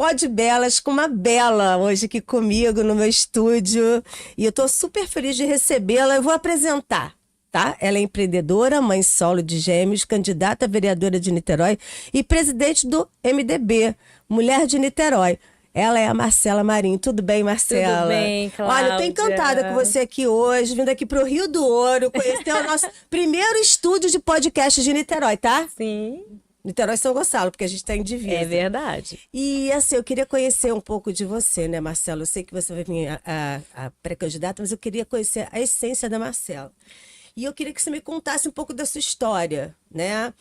Pod Belas com uma bela hoje aqui comigo no meu estúdio. E eu tô super feliz de recebê-la. Eu vou apresentar, tá? Ela é empreendedora, mãe solo de gêmeos, candidata a vereadora de Niterói e presidente do MDB, Mulher de Niterói. Ela é a Marcela Marinho. Tudo bem, Marcela? Tudo bem, Cláudia. Olha, eu tô encantada com você aqui hoje, vindo aqui pro Rio do Ouro, conhecer o nosso primeiro estúdio de podcast de Niterói, tá? Sim. Niterói e São Gonçalo, porque a gente tá em divisa. É verdade. E assim, eu queria conhecer um pouco de você, né, Marcelo? Eu sei que você vai vir a pré-candidata, mas eu queria conhecer a essência da Marcela. E eu queria que você me contasse um pouco da sua história, né?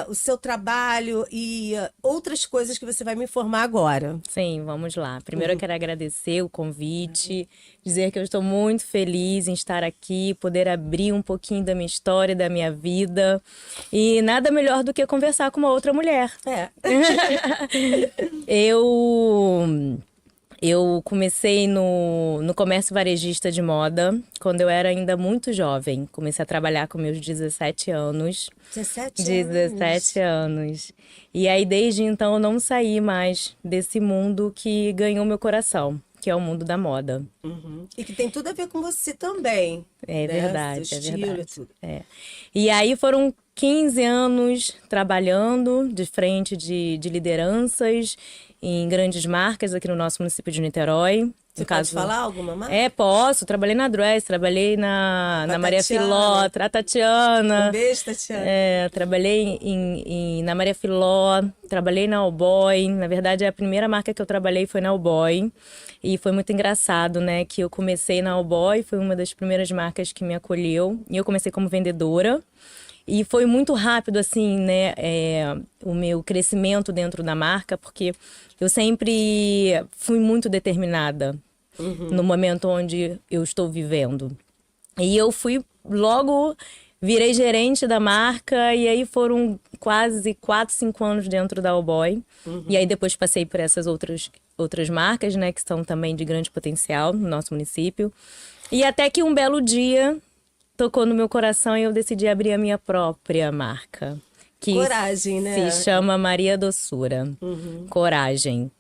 O seu trabalho e outras coisas que você vai me informar agora. Sim, vamos lá. Primeiro eu quero agradecer o convite, dizer que eu estou muito feliz em estar aqui, poder abrir um pouquinho da minha história, da minha vida. E nada melhor do que conversar com uma outra mulher. Eu comecei no comércio varejista de moda quando eu era ainda muito jovem. Comecei a trabalhar com meus 17 anos. 17 anos. E aí, desde então, eu não saí mais desse mundo que ganhou meu coração, que é o mundo da moda. Uhum. E que tem tudo a ver com você também. É né? verdade, Seu é estilo verdade. E tudo. E aí foram 15 anos trabalhando de frente de lideranças em grandes marcas aqui no nosso município de Niterói. Você pode falar alguma marca? Posso. Trabalhei na Dress, trabalhei na Maria Filó, a Tatiana. Um beijo, Tatiana. Trabalhei na Maria Filó, trabalhei na Allboy. Na verdade, a primeira marca que eu trabalhei foi na Allboy. E foi muito engraçado, né? Que eu comecei na Allboy, foi uma das primeiras marcas que me acolheu. E eu comecei como vendedora. E foi muito rápido, assim, né, o meu crescimento dentro da marca, porque eu sempre fui muito determinada no momento onde eu estou vivendo. E eu virei gerente da marca, e aí foram quase 4, 5 anos dentro da Allboy. E aí depois passei por essas outras marcas, né, que são também de grande potencial no nosso município. E até que um belo dia tocou no meu coração e eu decidi abrir a minha própria marca. Que Coragem, né? Se chama Maria Doçura. Coragem.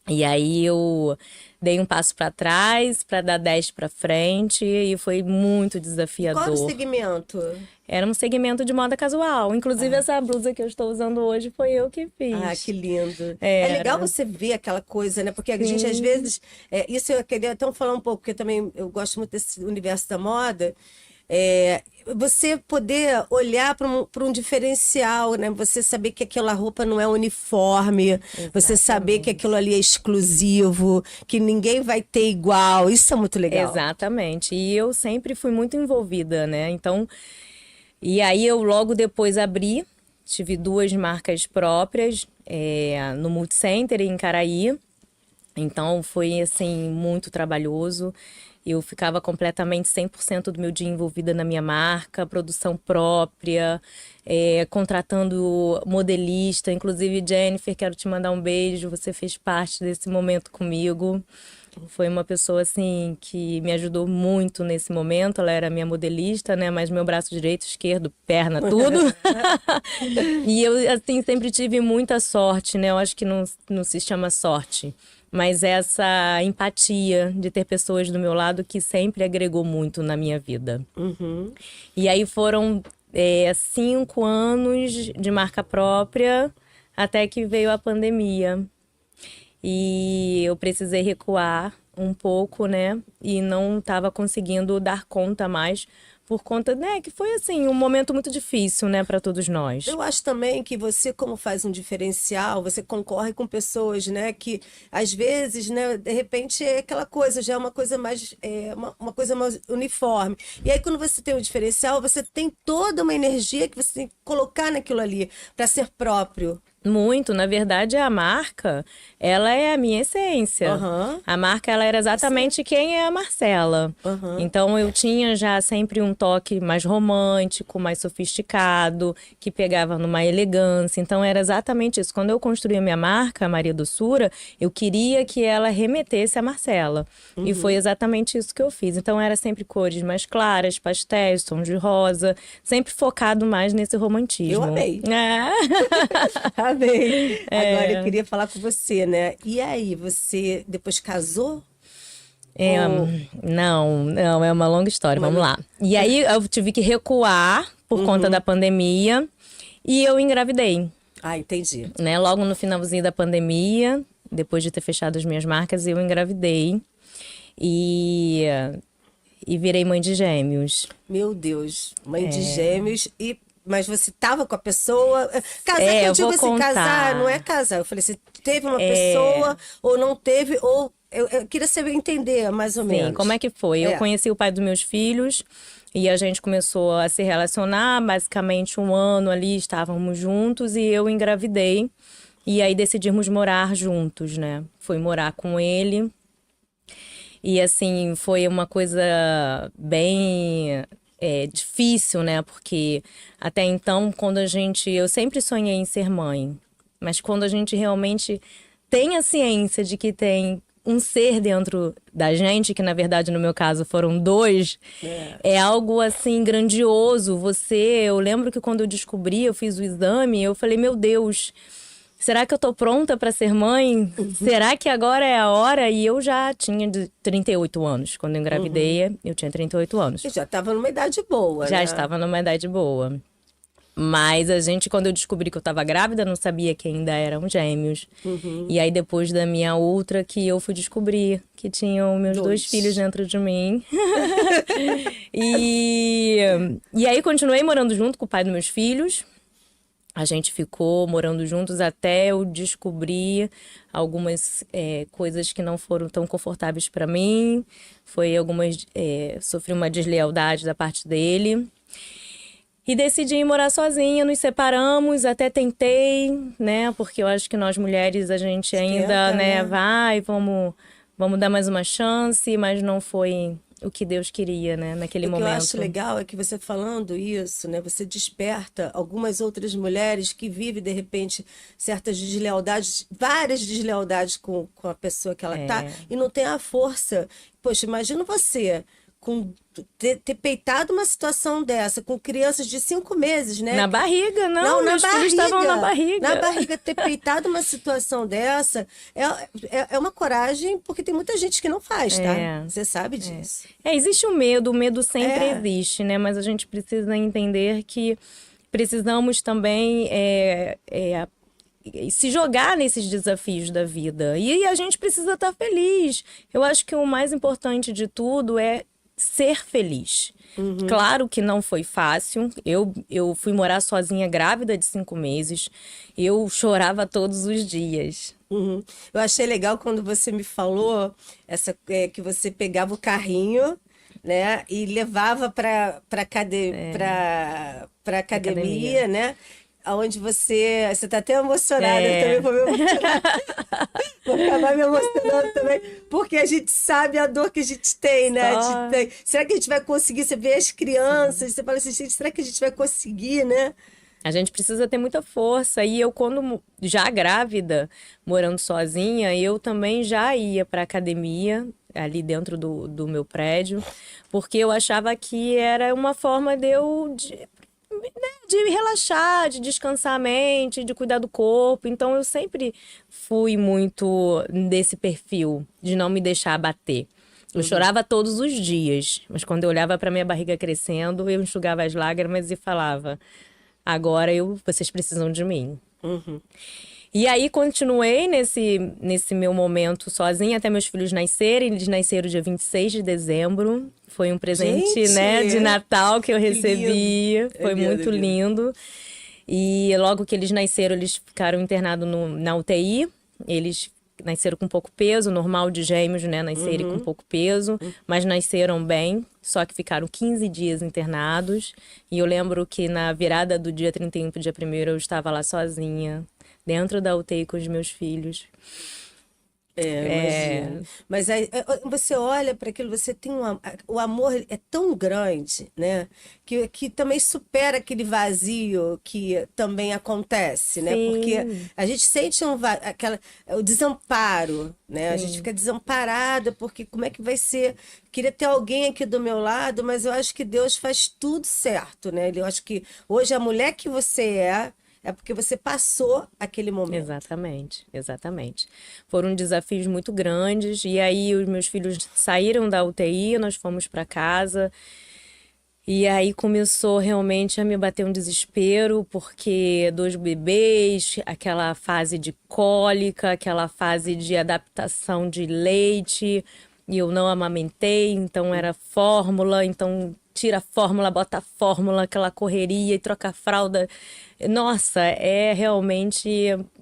E aí eu dei um passo para trás para dar 10 para frente e foi muito desafiador. Qual era o segmento? Era um segmento de moda casual. Inclusive essa blusa que eu estou usando hoje foi eu que fiz. Ah, que lindo. É legal você ver aquela coisa, né? Porque a gente às vezes... isso eu queria até falar um pouco, porque também eu gosto muito desse universo da moda. Você poder olhar para um diferencial, né? Você saber que aquela roupa não é uniforme, exatamente. Você saber que aquilo ali é exclusivo, que ninguém vai ter igual. Isso é muito legal. Exatamente. E eu sempre fui muito envolvida, né? Então, e aí eu logo depois tive 2 marcas próprias no Multicenter em Caraí. Então foi assim muito trabalhoso. Eu ficava completamente 100% do meu dia envolvida na minha marca, produção própria, contratando modelista. Inclusive, Jennifer, quero te mandar um beijo. Você fez parte desse momento comigo. Foi uma pessoa, assim, que me ajudou muito nesse momento. Ela era minha modelista, né? Mas meu braço direito, esquerdo, perna, tudo. E eu, assim, sempre tive muita sorte, né? Eu acho que não se chama sorte. Mas essa empatia de ter pessoas do meu lado que sempre agregou muito na minha vida. E aí foram 5 anos de marca própria até que veio a pandemia. E eu precisei recuar um pouco, né? E não estava conseguindo dar conta mais por conta, né, que foi assim, um momento muito difícil, né, para todos nós. Eu acho também que você, como faz um diferencial, você concorre com pessoas, né, que às vezes, né, de repente é aquela coisa, já é uma coisa mais, uma coisa mais uniforme. E aí quando você tem um diferencial, você tem toda uma energia que você tem que colocar naquilo ali para ser próprio. Muito, na verdade, a marca, ela é a minha essência. A marca, ela era exatamente quem é a Marcela. Então, eu tinha já sempre um toque mais romântico, mais sofisticado, que pegava numa elegância. Então, era exatamente isso. Quando eu construí a minha marca, a Maria Doçura, eu queria que ela remetesse a Marcela. E foi exatamente isso que eu fiz. Então, era sempre cores mais claras, pastéis, tons de rosa, sempre focado mais nesse romantismo. Eu amei. bem. Agora eu queria falar com você, né? E aí, você depois casou? Não, é uma longa história, vamos lá. E aí eu tive que recuar por conta da pandemia e eu engravidei. Ah, entendi. Né? Logo no finalzinho da pandemia, depois de ter fechado as minhas marcas, eu engravidei e virei mãe de gêmeos. Meu Deus, mãe de gêmeos Mas você tava com a pessoa... Casar, que eu digo assim, contar. casar não é casar. Eu falei, você teve uma pessoa ou não teve, ou... Eu queria saber entender, mais ou menos. Sim, como é que foi? Eu conheci o pai dos meus filhos e a gente começou a se relacionar. Basicamente, 1 ano ali, estávamos juntos e eu engravidei. E aí decidimos morar juntos, né? Fui morar com ele. E assim, foi uma coisa bem... difícil, né? Porque até então, eu sempre sonhei em ser mãe, mas quando a gente realmente tem a ciência de que tem um ser dentro da gente, que na verdade no meu caso foram 2, é algo assim grandioso. Eu lembro que quando eu descobri, eu fiz o exame, eu falei, meu Deus, será que eu tô pronta para ser mãe? Será que agora é a hora? E eu já tinha 38 anos. Quando eu engravidei, eu tinha 38 anos. E já estava numa idade boa, Já né? estava numa idade boa. Mas quando eu descobri que eu estava grávida, não sabia que ainda eram gêmeos. E aí, depois da minha outra, que eu fui descobrir que tinham meus 2 filhos dentro de mim. E aí, continuei morando junto com o pai dos meus filhos. A gente ficou morando juntos até eu descobrir algumas coisas que não foram tão confortáveis para mim. Sofri uma deslealdade da parte dele. E decidi ir morar sozinha, nos separamos, até tentei, né? Porque eu acho que nós mulheres, a gente ainda, vamos dar mais uma chance, mas não foi o que Deus queria, né, naquele momento. O que eu acho legal é que você falando isso, né, você desperta algumas outras mulheres que vivem, de repente, certas deslealdades, várias deslealdades com a pessoa que ela tá, e não tem a força. Poxa, imagina você ter peitado uma situação dessa com crianças de 5 meses, né? Na barriga, não, meus filhos estavam na barriga. Na barriga, ter peitado uma situação dessa é uma coragem, porque tem muita gente que não faz, tá? Você sabe disso. Existe o medo sempre existe, né? Mas a gente precisa entender que precisamos também se jogar nesses desafios da vida. E a gente precisa estar feliz. Eu acho que o mais importante de tudo é ser feliz. Claro que não foi fácil. Eu fui morar sozinha, grávida de 5 meses. Eu chorava todos os dias. Eu achei legal quando você me falou que você pegava o carrinho, né, e levava para academia, né? Onde você tá até emocionada também, vou acabar me emocionando também, porque a gente sabe a dor que a gente tem, né? Será que a gente vai conseguir? Você vê as crianças, você fala assim, gente, será que a gente vai conseguir, né? A gente precisa ter muita força. E eu, quando já grávida, morando sozinha, eu também já ia para academia, ali dentro do meu prédio, porque eu achava que era uma forma de relaxar, de descansar a mente, de cuidar do corpo. Então, eu sempre fui muito desse perfil, de não me deixar abater. Eu chorava todos os dias, mas quando eu olhava para minha barriga crescendo, eu enxugava as lágrimas e falava, agora vocês precisam de mim. E aí, continuei nesse meu momento sozinha até meus filhos nascerem. Eles nasceram dia 26 de dezembro. Foi um presente, né, de Natal que eu recebi. Foi muito lindo. E logo que eles nasceram, eles ficaram internados na UTI. Eles nasceram com pouco peso, normal de gêmeos, né, nascerem com pouco peso. Mas nasceram bem, só que ficaram 15 dias internados. E eu lembro que na virada do dia 31 pro dia 1º, eu estava lá sozinha, dentro da UTI com os meus filhos. Imagino. Mas aí, você olha para aquilo, você tem o amor é tão grande, né? Que também supera aquele vazio que também acontece, né? Sim. Porque a gente sente o desamparo, né? A gente fica desamparada, porque como é que vai ser? Queria ter alguém aqui do meu lado, mas eu acho que Deus faz tudo certo, né? Eu acho que hoje a mulher que você é é porque você passou aquele momento. Exatamente, exatamente. Foram desafios muito grandes, e aí os meus filhos saíram da UTI, nós fomos para casa, e aí começou realmente a me bater um desespero, porque 2 bebês, aquela fase de cólica, aquela fase de adaptação de leite, e eu não amamentei, então era fórmula, então tira a fórmula, bota a fórmula, aquela correria e troca a fralda. Nossa, é realmente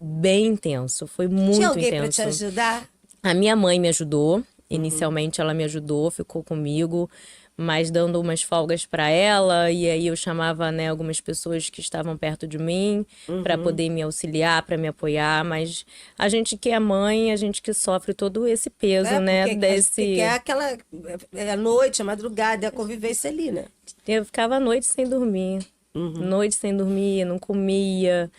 bem intenso, foi muito Tinha alguém para intenso. te ajudar? A minha mãe me ajudou, inicialmente ela me ajudou, ficou comigo, mas dando umas folgas para ela, e aí eu chamava, né, algumas pessoas que estavam perto de mim para poder me auxiliar, para me apoiar, mas a gente que é mãe, a gente que sofre todo esse peso, né, Porque desse... que é aquela a noite, a madrugada, a convivência ali, né? Eu ficava a noite sem dormir, noite sem dormir, não comia.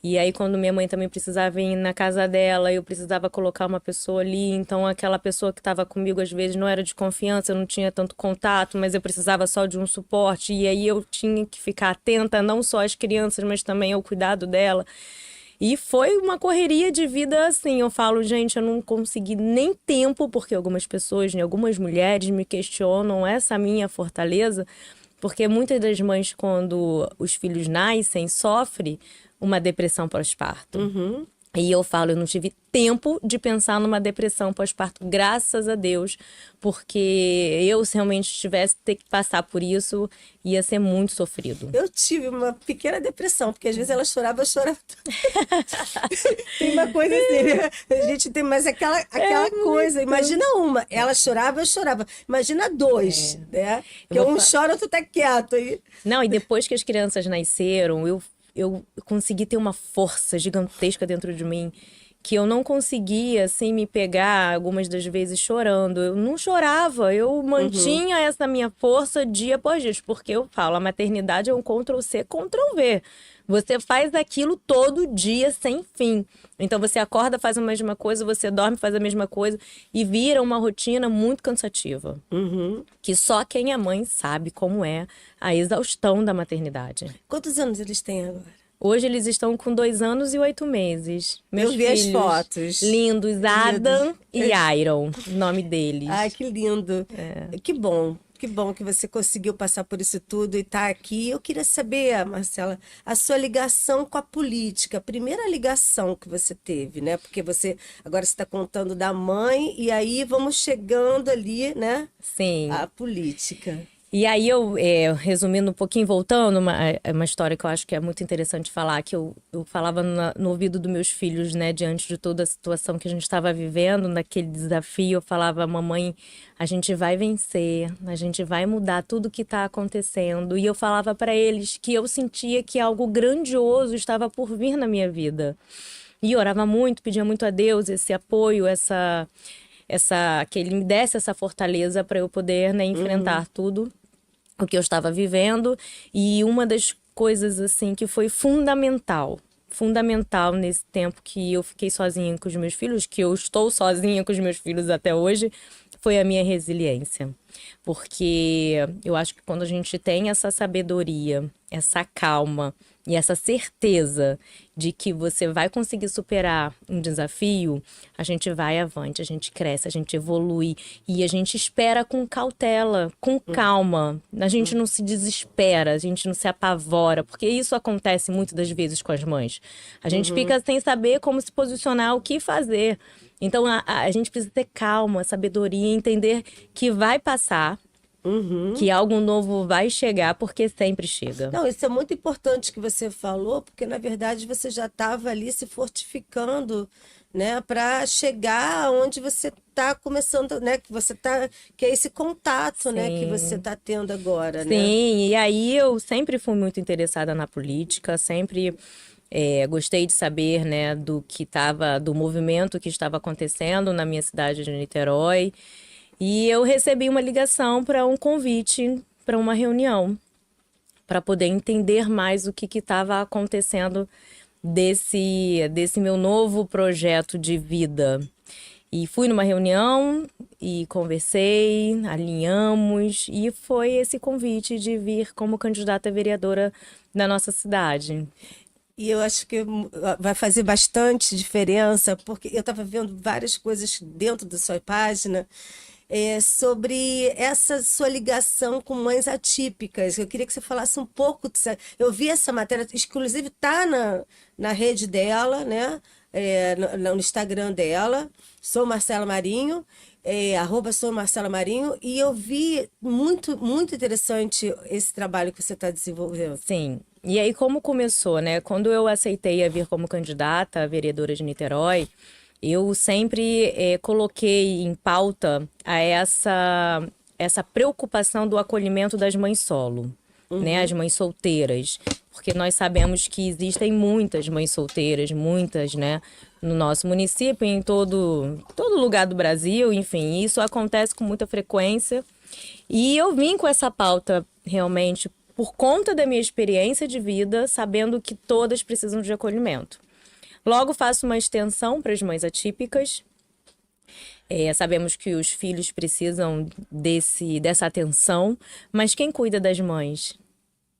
E aí, quando minha mãe também precisava ir na casa dela, eu precisava colocar uma pessoa ali. Então, aquela pessoa que estava comigo, às vezes, não era de confiança, eu não tinha tanto contato, mas eu precisava só de um suporte. E aí, eu tinha que ficar atenta, não só às crianças, mas também ao cuidado dela. E foi uma correria de vida assim. Eu falo, gente, eu não consegui nem tempo, porque algumas pessoas, né, algumas mulheres me questionam essa minha fortaleza, porque muitas das mães, quando os filhos nascem, sofrem uma depressão pós-parto. E eu falo, eu não tive tempo de pensar numa depressão pós-parto, graças a Deus, porque eu, se realmente tivesse ter que passar por isso, ia ser muito sofrido. Eu tive uma pequena depressão, porque às vezes ela chorava, eu chorava. Tem uma coisa assim, né? A gente tem mais aquela coisa. Imagina uma, ela chorava, eu chorava. Imagina 2, né? Que um chora, outro tá quieto aí. Não, e depois que as crianças nasceram, eu consegui ter uma força gigantesca dentro de mim, que eu não conseguia, assim, me pegar algumas das vezes chorando. Eu não chorava, eu mantinha essa minha força dia após dia, porque eu falo, a maternidade é um Ctrl-C, Ctrl-V. Você faz aquilo todo dia, sem fim. Então, você acorda, faz a mesma coisa, você dorme, faz a mesma coisa, e vira uma rotina muito cansativa. Que só quem é mãe sabe como é a exaustão da maternidade. Quantos anos eles têm agora? Hoje eles estão com 2 anos e 8 meses. Meus Eu vi as filhos fotos. lindos, Adam e Iron, o nome deles. Ai, que lindo. Que bom. Que bom que você conseguiu passar por isso tudo e estar aqui. Eu queria saber, Marcela, a sua ligação com a política, a primeira ligação que você teve, né? Porque você agora está contando da mãe e aí vamos chegando ali, né? Sim. A política. E aí eu, resumindo um pouquinho, voltando, uma história que eu acho que é muito interessante falar, que eu falava no ouvido dos meus filhos, né, diante de toda a situação que a gente estava vivendo, naquele desafio, eu falava, mamãe, a gente vai vencer, a gente vai mudar tudo que está acontecendo. E eu falava para eles que eu sentia que algo grandioso estava por vir na minha vida. E orava muito, pedia muito a Deus esse apoio, que ele me desse essa fortaleza para eu poder, né, enfrentar tudo o que eu estava vivendo. E uma das coisas assim que foi fundamental nesse tempo que eu fiquei sozinha com os meus filhos, que eu estou sozinha com os meus filhos até hoje, foi a minha resiliência. Porque eu acho que quando a gente tem essa sabedoria, essa calma e essa certeza de que você vai conseguir superar um desafio, a gente vai avante, a gente cresce, a gente evolui e a gente espera com cautela, com calma. A gente não se desespera, a gente não se apavora, porque isso acontece muitas das vezes com as mães. A gente fica sem saber como se posicionar, o que fazer. Então, a gente precisa ter calma, sabedoria, entender que vai passar, que algo novo vai chegar, porque sempre chega. Não, isso é muito importante que você falou, porque na verdade você já estava ali se fortificando, né, para chegar onde você está começando, né, que é esse contato, né, que você está tendo agora, né? Sim, e aí eu sempre fui muito interessada na política, sempre gostei de saber, né, do movimento que estava acontecendo na minha cidade de Niterói. E eu recebi uma ligação para um convite para uma reunião, para poder entender mais o que estava acontecendo desse meu novo projeto de vida. E fui numa reunião e conversei, alinhamos, e foi esse convite de vir como candidata a vereadora da nossa cidade. E eu acho que vai fazer bastante diferença, porque eu estava vendo várias coisas dentro da sua página sobre essa sua ligação com mães atípicas. Eu queria que você falasse um pouco. Eu vi essa matéria, inclusive está na rede dela, né? No Instagram dela, sou Marcela Marinho, @sou Marcela Marinho, e eu vi muito, muito interessante esse trabalho que você está desenvolvendo. Sim. E aí, como começou, né? Quando eu aceitei a vir como candidata à vereadora de Niterói, eu sempre coloquei em pauta essa preocupação do acolhimento das mães solo, né? As mães solteiras. Porque nós sabemos que existem muitas mães solteiras, muitas, né? No nosso município, em todo lugar do Brasil, enfim. Isso acontece com muita frequência. E eu vim com essa pauta realmente por conta da minha experiência de vida, sabendo que todas precisam de acolhimento. Logo, faço uma extensão para as mães atípicas. Sabemos que os filhos precisam dessa atenção, mas quem cuida das mães?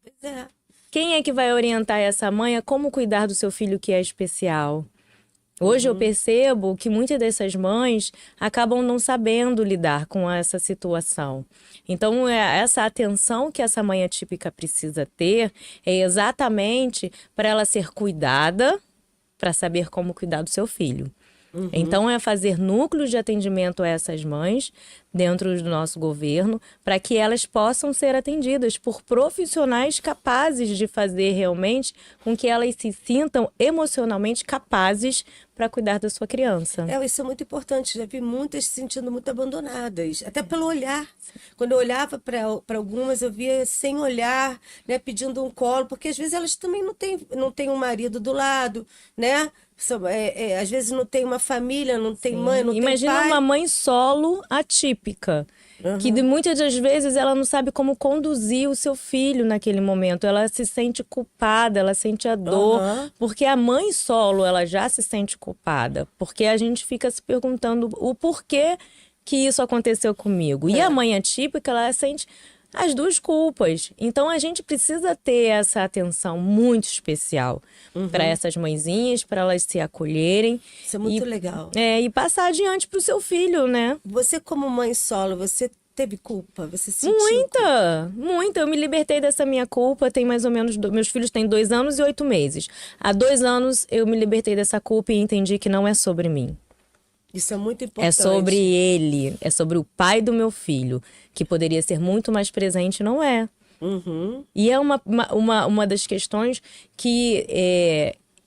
Pois é. Quem é que vai orientar essa mãe a como cuidar do seu filho que é especial? Hoje eu percebo que muitas dessas mães acabam não sabendo lidar com essa situação. Então, essa atenção que essa mãe atípica precisa ter é exatamente para ela ser cuidada, para saber como cuidar do seu filho. Então, é fazer núcleos de atendimento a essas mães dentro do nosso governo, para que elas possam ser atendidas por profissionais capazes de fazer realmente com que elas se sintam emocionalmente capazes para cuidar da sua criança. Isso é muito importante. Já vi muitas se sentindo muito abandonadas, até pelo olhar. Quando eu olhava para algumas, eu via sem olhar, né, pedindo um colo, porque às vezes elas também não têm um marido do lado, né? Às vezes não tem uma família, não tem mãe, não tem pai. Imagina uma mãe solo atípica, que muitas das vezes ela não sabe como conduzir o seu filho naquele momento. Ela se sente culpada, ela sente a dor, porque a mãe solo ela já se sente culpada, porque a gente fica se perguntando o porquê que isso aconteceu comigo. E a mãe atípica, ela sente as duas culpas. Então a gente precisa ter essa atenção muito especial para essas mãezinhas, para elas se acolherem. Isso é muito legal. E passar adiante para o seu filho, né? Você, como mãe solo, você teve culpa? Você sentiu? Muita. Eu me libertei dessa minha culpa. Tem mais ou menos. Meus filhos têm 2 anos e 8 meses. Há 2 anos eu me libertei dessa culpa e entendi que não é sobre mim. Isso é muito importante. É sobre ele, é sobre o pai do meu filho, que poderia ser muito mais presente, não é. E é uma das questões que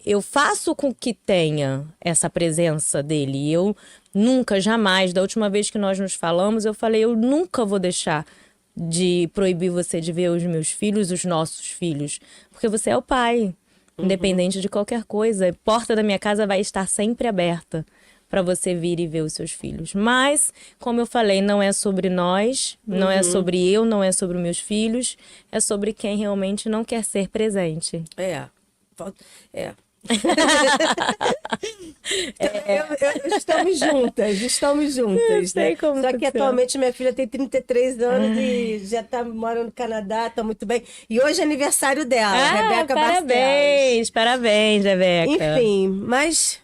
eu faço com que tenha essa presença dele. Eu nunca, jamais, da última vez que nós nos falamos, eu falei, eu nunca vou deixar de proibir você de ver os meus filhos, os nossos filhos, porque você é o pai, independente de qualquer coisa. A porta da minha casa vai estar sempre aberta para você vir e ver os seus filhos. Mas, como eu falei, não é sobre nós, não é sobre eu, não é sobre os meus filhos, é sobre quem realmente não quer ser presente. Estamos juntas, sei né? como Só que funciona. Atualmente minha filha tem 33 anos e já mora no Canadá, tá muito bem. E hoje é aniversário dela, Rebeca Barcelos. Parabéns, Rebeca. Enfim, mas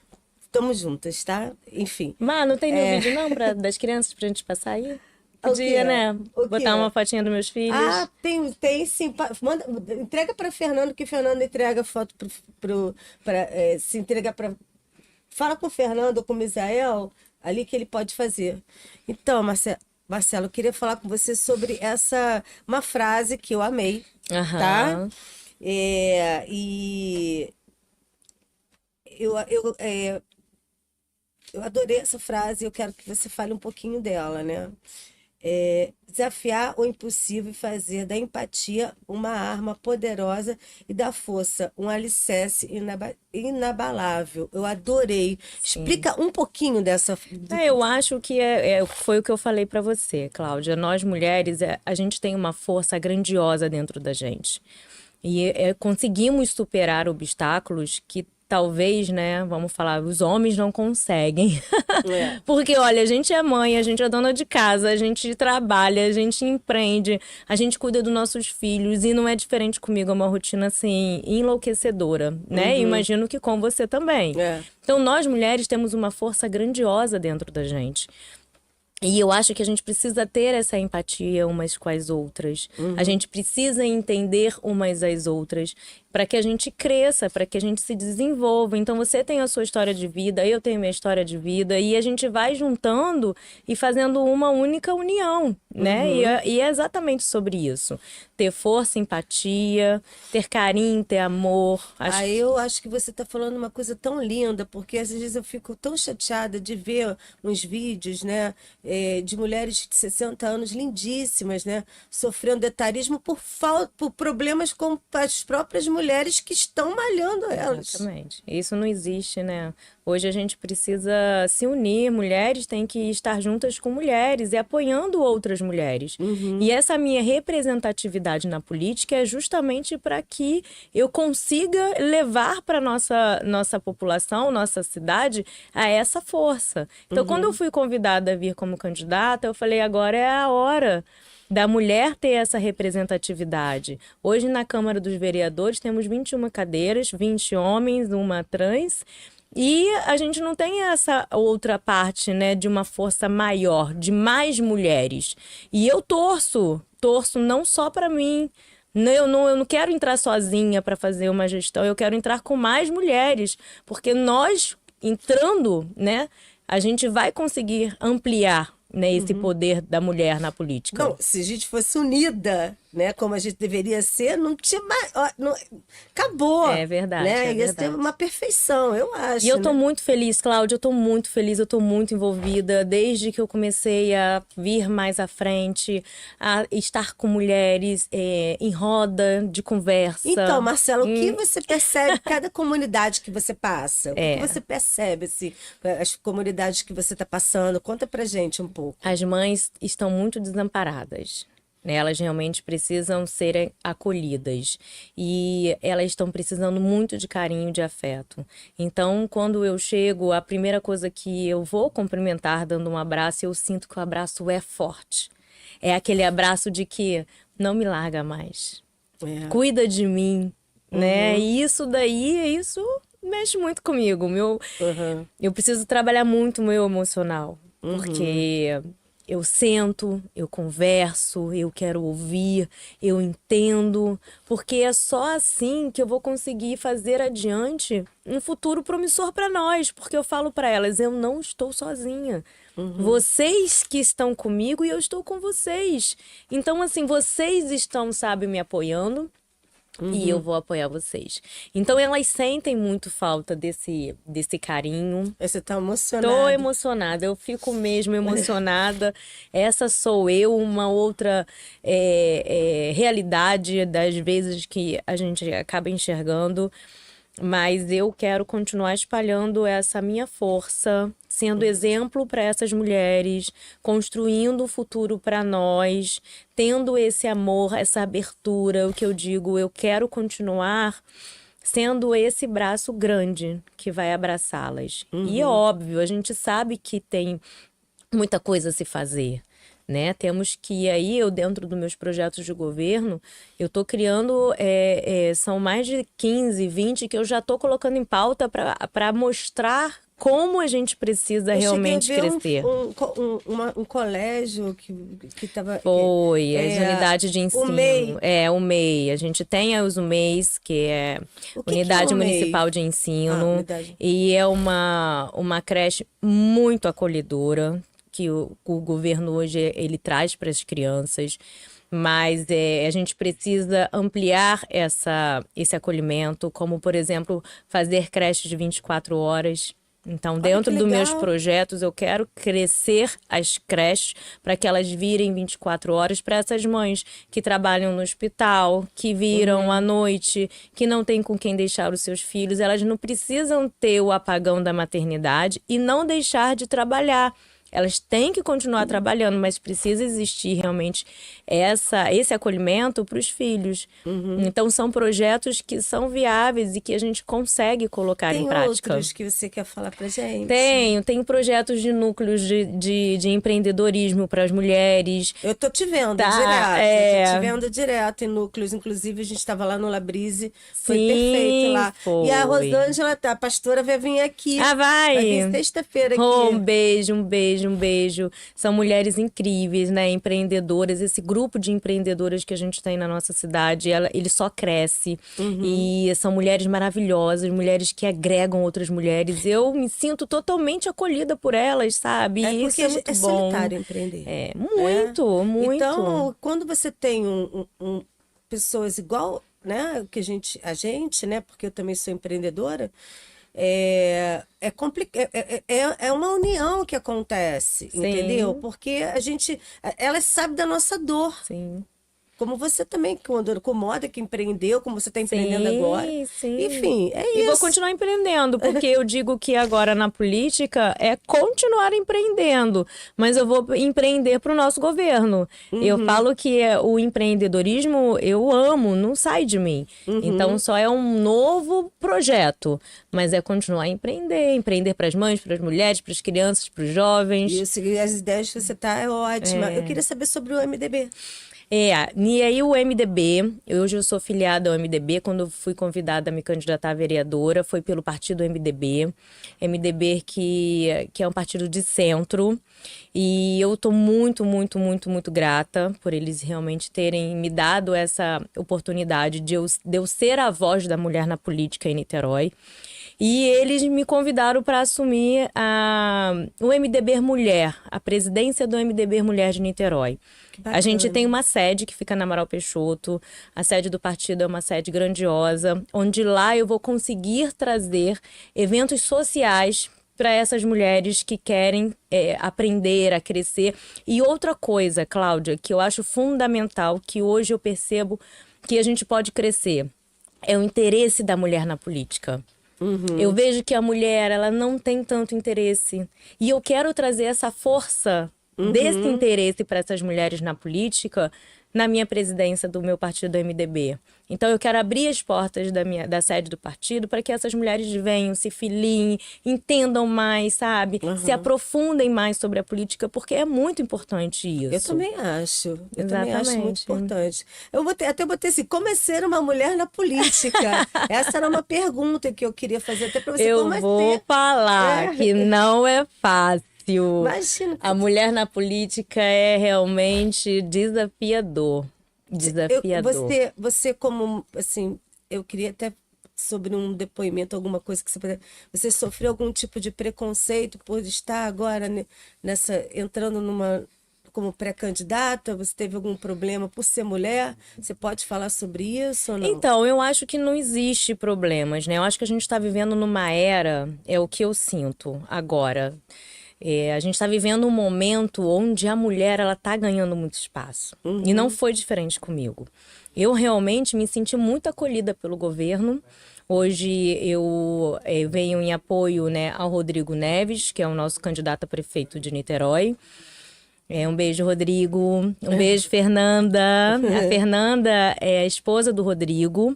estamos juntas, tá? Enfim. Mas não tem nenhum vídeo não das crianças pra gente passar aí? Podia, né? Botar uma fotinha dos meus filhos. Tem sim. Entrega para Fernando, que Fernando entrega foto se entrega para. Fala com o Fernando ou com o Misael, ali que ele pode fazer. Então, Marcelo, eu queria falar com você sobre uma frase que eu amei, tá? E eu adorei essa frase, eu quero que você fale um pouquinho dela, né? Desafiar o impossível e fazer da empatia uma arma poderosa e da força um alicerce inabalável. Eu adorei. Sim. Explica um pouquinho dessa. Eu acho que foi o que eu falei para você, Cláudia. Nós mulheres, a gente tem uma força grandiosa dentro da gente. E conseguimos superar obstáculos que talvez, né, vamos falar, os homens não conseguem. Porque, olha, a gente é mãe, a gente é dona de casa, a gente trabalha, a gente empreende, a gente cuida dos nossos filhos e não é diferente comigo, é uma rotina, assim, enlouquecedora, né? E imagino que com você também. Então, nós mulheres temos uma força grandiosa dentro da gente. E eu acho que a gente precisa ter essa empatia umas com as outras. A gente precisa entender umas às outras para que a gente cresça, para que a gente se desenvolva. Então você tem a sua história de vida, eu tenho a minha história de vida e a gente vai juntando e fazendo uma única união, né? E é exatamente sobre isso. Ter força, empatia, ter carinho, ter amor. Eu acho que você está falando uma coisa tão linda, porque às vezes eu fico tão chateada de ver uns vídeos, né, de mulheres de 60 anos lindíssimas, né, sofrendo etarismo por problemas com as próprias mulheres que estão malhando elas. Exatamente. Isso não existe, né? Hoje a gente precisa se unir, mulheres têm que estar juntas com mulheres e apoiando outras mulheres. E essa minha representatividade na política é justamente para que eu consiga levar para nossa população, nossa cidade, a essa força. Então, quando eu fui convidada a vir como candidata, eu falei, agora é a hora da mulher ter essa representatividade. Hoje, na Câmara dos Vereadores, temos 21 cadeiras, 20 homens, uma trans. E a gente não tem essa outra parte, né, de uma força maior, de mais mulheres. E eu torço não só para mim. Eu não quero entrar sozinha para fazer uma gestão, eu quero entrar com mais mulheres. Porque nós, entrando, né, a gente vai conseguir ampliar, né, esse poder da mulher na política. Não, se a gente fosse unida, né, como a gente deveria ser, não tinha mais, acabou. É verdade, né? é Ia verdade. ser uma perfeição, eu acho. E eu tô né? muito feliz, Cláudia, eu tô muito feliz, eu tô muito envolvida desde que eu comecei a vir mais à frente, a estar com mulheres em roda de conversa. Então, Marcela, o que você percebe cada comunidade que você passa? O que você percebe, assim, as comunidades que você está passando? Conta pra gente um pouco. As mães estão muito desamparadas. Né? Elas realmente precisam ser acolhidas e elas estão precisando muito de carinho, de afeto. Então, quando eu chego, a primeira coisa que eu vou cumprimentar dando um abraço, eu sinto que o abraço é forte. É aquele abraço de que não me larga mais, cuida de mim, né? E isso mexe muito comigo. Eu preciso trabalhar muito o meu emocional, porque eu sento, eu converso, eu quero ouvir, eu entendo, porque é só assim que eu vou conseguir fazer adiante um futuro promissor para nós, porque eu falo para elas, eu não estou sozinha. Vocês que estão comigo e eu estou com vocês. Então, assim, vocês estão, sabe, me apoiando. E eu vou apoiar vocês. Então elas sentem muito falta desse carinho. Você tá emocionada. Tô emocionada, eu fico mesmo emocionada. Essa sou eu, uma outra realidade das vezes que a gente acaba enxergando. Mas eu quero continuar espalhando essa minha força, sendo exemplo para essas mulheres, construindo o futuro para nós, tendo esse amor, essa abertura, o que eu digo, eu quero continuar sendo esse braço grande que vai abraçá-las. E óbvio, a gente sabe que tem muita coisa a se fazer. Né? Temos que aí, eu dentro dos meus projetos de governo, eu estou criando, são mais de 15, 20 que eu já estou colocando em pauta para mostrar como a gente precisa realmente crescer. Um colégio que estava... Foi, as unidades de ensino. O MEI. O MEI. A gente tem os UMEIs, que é Unidade Municipal de Ensino. E é uma creche muito acolhedora, que o governo hoje ele traz para as crianças, mas a gente precisa ampliar esse acolhimento, como, por exemplo, fazer creches de 24 horas. Então, dentro dos meus projetos, eu quero crescer as creches para que elas virem 24 horas para essas mães que trabalham no hospital, que viram à noite, que não têm com quem deixar os seus filhos. Elas não precisam ter o apagão da maternidade e não deixar de trabalhar. elas têm que continuar trabalhando, mas precisa existir realmente esse acolhimento para os filhos. Então, são projetos que são viáveis e que a gente consegue colocar em prática. Tem outros que você quer falar pra gente? Tem projetos de núcleos de empreendedorismo para as mulheres. Eu tô te vendo direto, tô te vendo direto em núcleos, inclusive a gente estava lá no Labrise, foi perfeito lá. Foi. E a Rosângela, a pastora, vai vir aqui. Vai! Vai vir sexta-feira aqui. Um beijo. São mulheres incríveis, né? Empreendedoras. Esse grupo de empreendedoras que a gente tem na nossa cidade, ele só cresce. E são mulheres maravilhosas, mulheres que agregam outras mulheres. Eu me sinto totalmente acolhida por elas, sabe? Porque isso é muito bom. solitário empreender. Muito. Então, quando você tem pessoas igual, né, que a gente, né, porque eu também sou empreendedora, é uma união que acontece, entendeu? Porque elas sabem da nossa dor. Sim. Como você também, quando com moda, que empreendeu, como você está empreendendo agora. Sim. Enfim, é isso. E vou continuar empreendendo, porque eu digo que agora na política é continuar empreendendo, mas eu vou empreender para o nosso governo. Eu falo que o empreendedorismo eu amo, não sai de mim. Então só é um novo projeto, mas é continuar a empreender para as mães, para as mulheres, para as crianças, para os jovens. Isso, e as ideias que você tá é ótima. Eu queria saber sobre o MDB. E aí o MDB, hoje eu sou filiada ao MDB, quando eu fui convidada a me candidatar a vereadora, foi pelo partido MDB. MDB que é um partido de centro, e eu estou muito grata por eles realmente terem me dado essa oportunidade de eu ser a voz da mulher na política em Niterói. E eles me convidaram para assumir o MDB Mulher, a presidência do MDB Mulher de Niterói. A gente tem uma sede que fica na Amaral Peixoto. A sede do partido é uma sede grandiosa, onde lá eu vou conseguir trazer eventos sociais para essas mulheres que querem aprender a crescer. E outra coisa, Cláudia, que eu acho fundamental, que hoje eu percebo que a gente pode crescer, é o interesse da mulher na política. Eu vejo que a mulher, ela não tem tanto interesse. E eu quero trazer essa força desse interesse para essas mulheres na política na minha presidência do meu partido do MDB. Então eu quero abrir as portas da sede do partido para que essas mulheres venham, se filiem, entendam mais, sabe? Se aprofundem mais sobre a política, porque é muito importante isso. Eu também acho. Eu também acho muito importante. Eu até botei assim, como é ser uma mulher na política? Essa era uma pergunta que eu queria fazer até para você. Eu vou falar que não é fácil. Imagina. A mulher na política é realmente desafiador. Você como, assim, eu queria até sobre um depoimento, alguma coisa que você sofreu algum tipo de preconceito por estar agora entrando como pré-candidata? Você teve algum problema por ser mulher? Você pode falar sobre isso ou não? Então, eu acho que não existe problemas, né? Eu acho que a gente está vivendo numa era, é o que eu sinto agora. A gente está vivendo um momento onde a mulher ela está ganhando muito espaço. E não foi diferente comigo. Eu realmente me senti muito acolhida pelo governo. Hoje eu venho em apoio, né, ao Rodrigo Neves, que é o nosso candidato a prefeito de Niterói. Um beijo, Rodrigo. Um beijo, Fernanda. A Fernanda é a esposa do Rodrigo.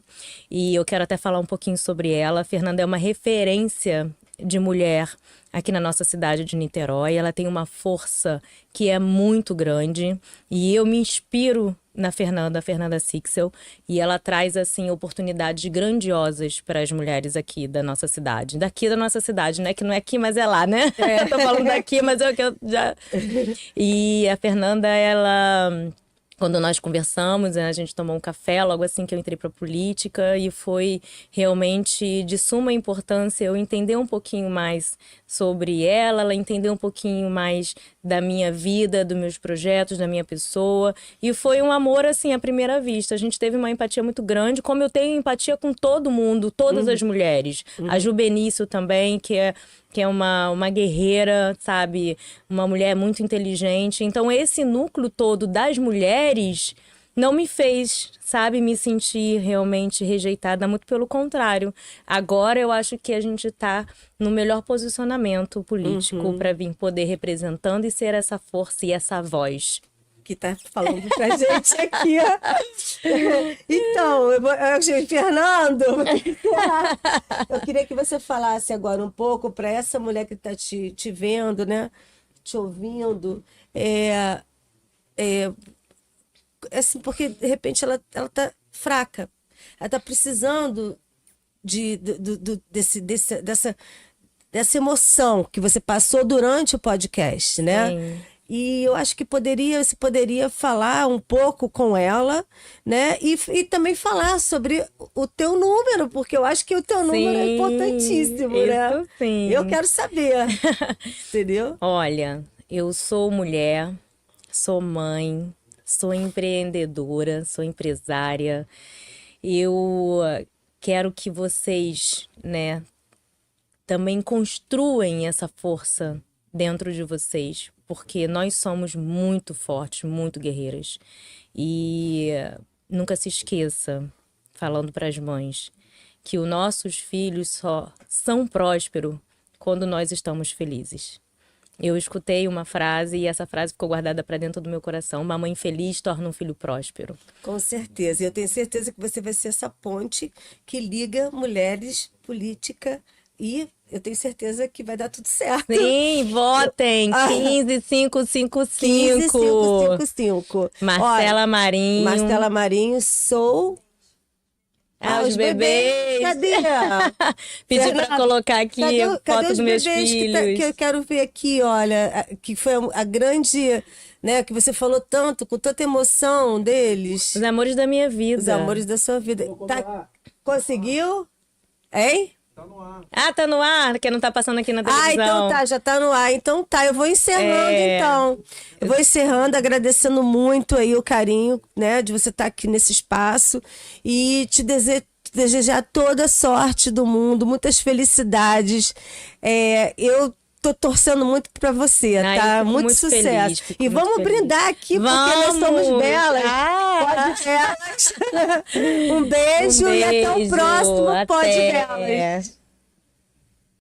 E eu quero até falar um pouquinho sobre ela. A Fernanda é uma referência de mulher aqui na nossa cidade de Niterói. Ela tem uma força que é muito grande e eu me inspiro na Fernanda Sixel, e ela traz assim oportunidades grandiosas para as mulheres aqui da nossa cidade. Daqui da nossa cidade, né? Que não é aqui, mas é lá, né? Eu tô falando daqui, mas é o que eu já... E a Fernanda, ela... Quando nós conversamos, a gente tomou um café logo assim que eu entrei para a política, e foi realmente de suma importância eu entender um pouquinho mais sobre ela entender um pouquinho mais da minha vida, dos meus projetos, da minha pessoa. E foi um amor assim à primeira vista. A gente teve uma empatia muito grande, como eu tenho empatia com todo mundo, todas as mulheres. A Ju Benício também, que é uma guerreira, sabe? Uma mulher muito inteligente. Então, esse núcleo todo das mulheres não me fez, sabe, me sentir realmente rejeitada, muito pelo contrário. Agora eu acho que a gente está no melhor posicionamento político para vir poder representando e ser essa força e essa voz. Que tá falando pra gente aqui. Então, Fernando, eu queria que você falasse agora um pouco para essa mulher que está te vendo, né? Te ouvindo. Assim, porque de repente ela tá fraca. Ela tá precisando dessa emoção que você passou durante o podcast, né? Sim. E eu acho que você poderia falar um pouco com ela, né? E também falar sobre o teu número, porque eu acho que o teu número é importantíssimo, né? Sim. Eu quero saber, entendeu? Olha, eu sou mulher, sou mãe, sou empreendedora, sou empresária. Eu quero que vocês, né, também construam essa força dentro de vocês, porque nós somos muito fortes, muito guerreiras. E nunca se esqueça, falando para as mães, que os nossos filhos só são prósperos quando nós estamos felizes. Eu escutei uma frase e essa frase ficou guardada para dentro do meu coração. Uma mãe feliz torna um filho próspero. Com certeza. Eu tenho certeza que você vai ser essa ponte que liga mulheres, política e eu tenho certeza que vai dar tudo certo. Sim, votem! 15555. 15555. Marcela Marinho. Marcela Marinho, sou... os bebês. Cadê? Pedi para colocar aqui a foto dos meus filhos. Que eu quero ver aqui, olha, que foi a grande, né, que você falou tanto, com tanta emoção deles. Os amores da minha vida. Os amores da sua vida. Conseguiu? Hein? Tá no ar. Tá no ar, que não tá passando aqui na televisão. Então tá, já tá no ar. Então tá, eu vou encerrando então. Eu vou encerrando, agradecendo muito aí o carinho, né, de você estar aqui nesse espaço e te desejar toda a sorte do mundo, muitas felicidades. Eu tô torcendo muito pra você, tá? Muito sucesso. Feliz, e vamos brindar aqui, porque nós somos belas. Pode Belas. Um beijo e até o próximo Pode Belas.